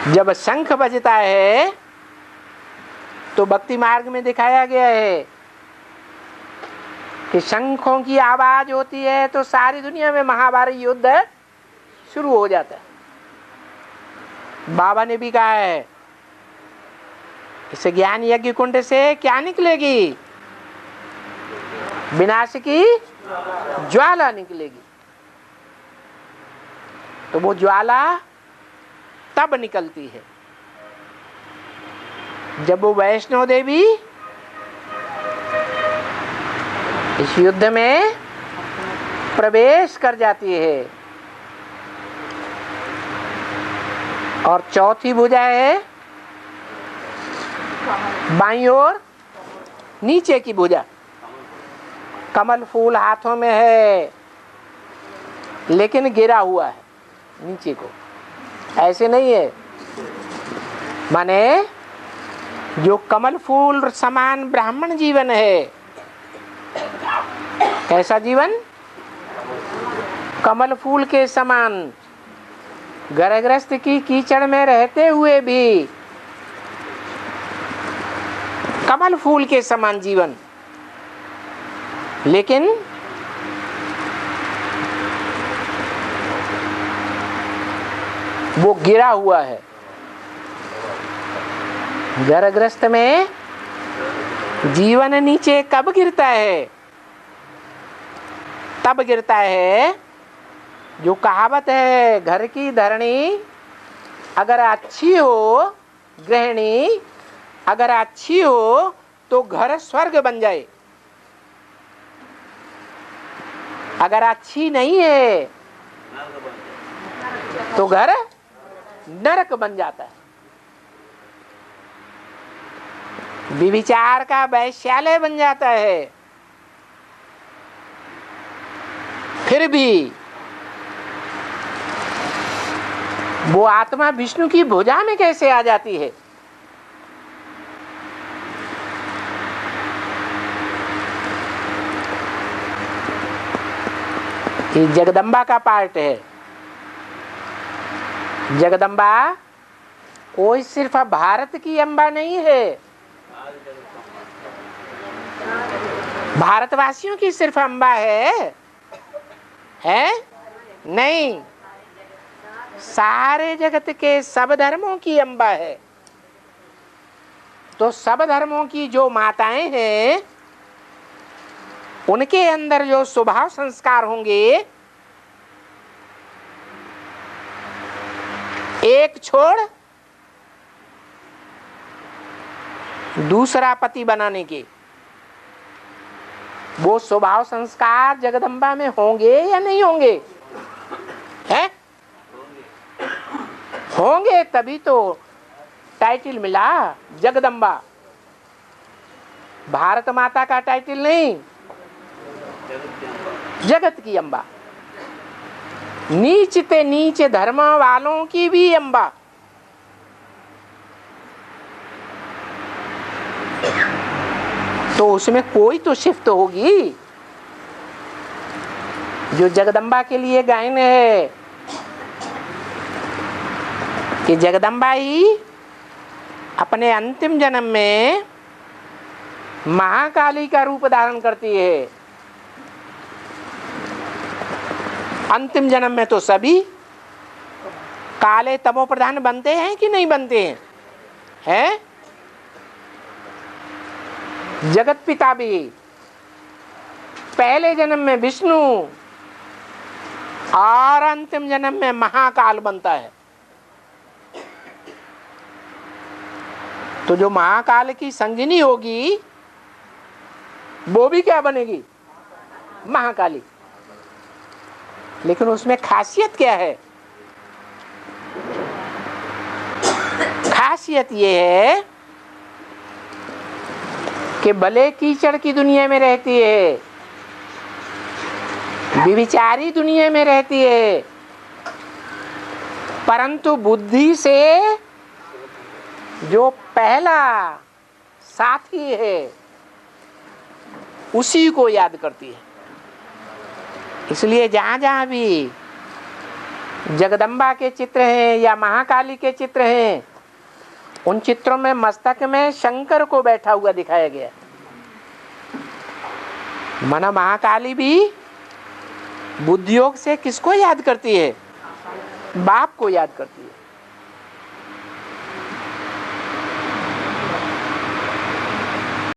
जब शंख बजता है तो भक्ति मार्ग में दिखाया गया है कि शंखों की आवाज होती है तो सारी दुनिया में महाभारत युद्ध शुरू हो जाता है। बाबा ने भी कहा है इस ज्ञान यज्ञ कुंड से क्या निकलेगी? विनाश की ज्वाला निकलेगी। तो वो ज्वाला तब निकलती है जब वो वैष्णो देवी इस युद्ध में प्रवेश कर जाती है। और चौथी भुजा है बाईं ओर नीचे की भुजा, कमल फूल हाथों में है लेकिन गिरा हुआ है नीचे को, ऐसे नहीं है। माने जो कमल फूल समान ब्राह्मण जीवन है, कैसा जीवन? कमल फूल के समान, घरग्रस्त की कीचड़ में रहते हुए भी कमल फूल के समान जीवन, लेकिन वो गिरा हुआ है। घरग्रस्त में जीवन नीचे कब गिरता है? तब गिरता है जो कहावत है, घर की धरणी अगर अच्छी हो, गृहिणी अगर अच्छी हो तो घर स्वर्ग बन जाए, अगर अच्छी नहीं है तो घर नरक बन जाता है। विविचार का वैश्यालय बन जाता है। फिर भी वो आत्मा विष्णु की भुजा में कैसे आ जाती है? ये जगदम्बा का पार्ट है। जगदम्बा कोई सिर्फ भारत की अम्बा नहीं है, भारतवासियों की सिर्फ अम्बा है नहीं, सारे जगत के सब धर्मों की अम्बा है। तो सब धर्मों की जो माताएं हैं उनके अंदर जो स्वभाव संस्कार होंगे, एक छोड़ दूसरा पति बनाने के, वो स्वभाव संस्कार जगदम्बा में होंगे या नहीं होंगे? हैं? होंगे, तभी तो टाइटल मिला जगदम्बा। भारत माता का टाइटल नहीं, जगत की अम्बा, नीच ते नीच धर्म वालों की भी अम्बा। तो उसमें कोई तो शिफ्ट होगी। जो जगदम्बा के लिए गायन है कि जगदम्बा ही अपने अंतिम जन्म में महाकाली का रूप धारण करती है। अंतिम जन्म में तो सभी काले तमो प्रधान बनते हैं कि नहीं बनते हैं? जगत पिता भी पहले जन्म में विष्णु और अंतिम जन्म में महाकाल बनता है। तो जो महाकाल की संगिनी होगी वो भी क्या बनेगी? महाकाली। लेकिन उसमें खासियत क्या है? खासियत ये है कि भले कीचड़ की दुनिया में रहती है, विविचारी दुनिया में रहती है, परंतु बुद्धि से जो पहला साथी है उसी को याद करती है। इसलिए जहां जहां भी जगदम्बा के चित्र हैं या महाकाली के चित्र हैं, उन चित्रों में मस्तक में शंकर को बैठा हुआ दिखाया गया। माना महाकाली भी बुद्धि योग से किसको याद करती है? बाप को याद करती है।